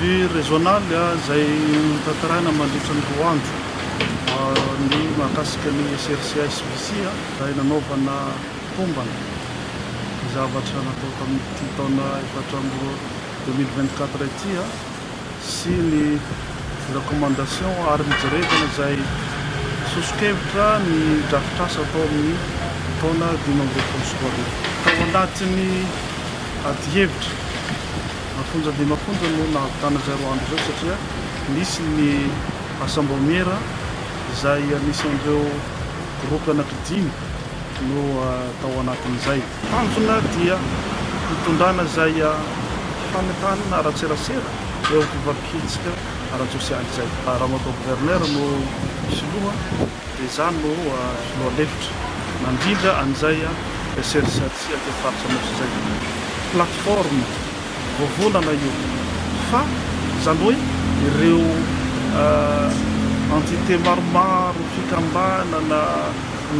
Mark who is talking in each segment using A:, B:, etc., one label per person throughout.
A: début régional zay tantarana mandritra ny roa andro ny mahakasika ny SRCA SBC zay nanaovana tombana zavatra natao tamin'ity taona efatra amby roa 2024 ity sy ny recommandation ary mijerevana zay soso-kevitra ny drafitrasa atao amin'ny taona 2024 tao anatiny adi-hevitra mafonja dia mafonja no nahavitana zay roa andro zay satria nisy ny assemblée zay anisan'ireo groupe anankidimy no tao anatin'izay tanjona dia hitondrana zay fametahana ara-tserasera eo fivampihetsika ara-tsosialy zay raha matao gouverneur no filoha dia zany no filoha lefitra nandrindra an'izay SRCA dia faritra mosy zay plateforme voavolana io fa zany hoe ireo entité maromaro fikambanana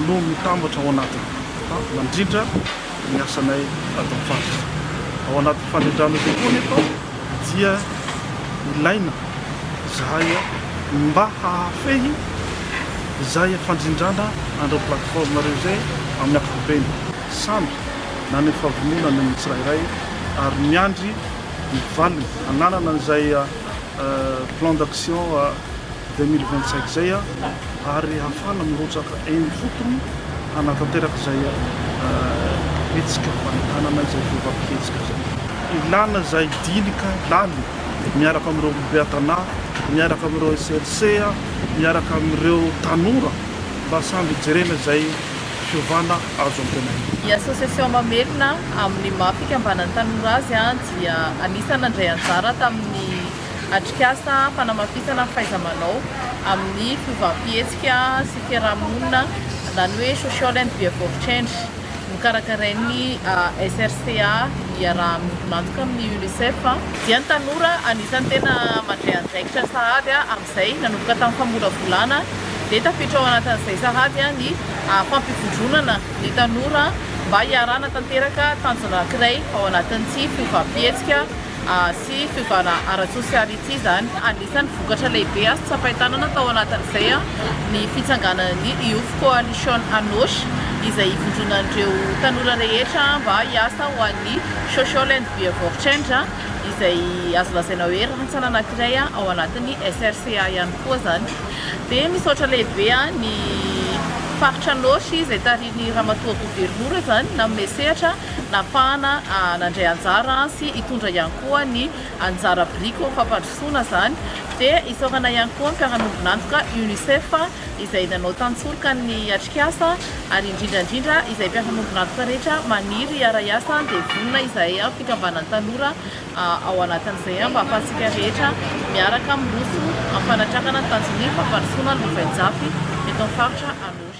A: no mitambatra ao anatiny mandrindra ny asanay ato faritra ao anatin'ny fandedrana zay koa nefa dia ilaina zahay mba hahafehy zay fandrindrana andreo plateforme reo zay amin'ny ankapobeny samby na ny fahavonona ny tsirairay ary miandry mivaliny ananana an'izay plan d'action 2025 zay ary hafana mirotsaka eny fotony hanatanteraka zay hetsika fanentanana zay fivampihetsika zay ilana zay dinika laly miaraka amin'ireo beatana miaraka amin'ireo SRCA miaraka amin'ireo tanora mba samby jerena zay fiovana azo am'tena
B: ny association mamelona amin'ny mahafikambanan'ny tanora azy dia anisany andray anjara tamin'ny atrikasa fanamafisana fahaiza-manao amin'ny fivampihetsika sy fiarahamonina zany hoe social and behavioral change mikarakarain'ny SRCA iaraha-nantoka amin'ny UNICEF dia ny tanora anisany tena mandray andraikitra sahady amin'izay nanomboka tamin'ny famolavolana dia tafiditra ao anatin'izay sahady ny fampifondronana ny tanora mba hiarana tanteraka tanjona anankiray ao anatin'ity fivampihetsika sy fiovana ara-tsosialy ity zany anisan'ny vokatra lehibe sy tsapahitanana tao anatin'izay ny fitsanganan'ny Youth Coalition ANOSH izay hifondronan'ireo tanora rehetra mba hiasa ho an'ny social and behavioral change izay azo lazaina hoe rantsana anankiray ao anatin'ny SRCA ihany koa zany dia misaotra lehibe ny faritra ANOSH izay tariny ramatoa gouvernoura zany namin'ny sehatra nafahana nandray anjara sy hitondra ihany koa ny anjara briko fampandrosoana zany dia isaorana ihany koa mpiara-nombonantoka UNICEF izay nanao tantsoloka ny atrikasa ary indrindrandrindra izay mpiara-nombonantoka rehetra maniry hiara-iasa dia vonona izay fikambanan'ny tanora ao anatin'izay mba ahafahantsika rehetra miaraka miroso amin'ny fanatrakana ny tanjony fampandrosoana ny lovainjafy eto amin'ny faritra ANOSH.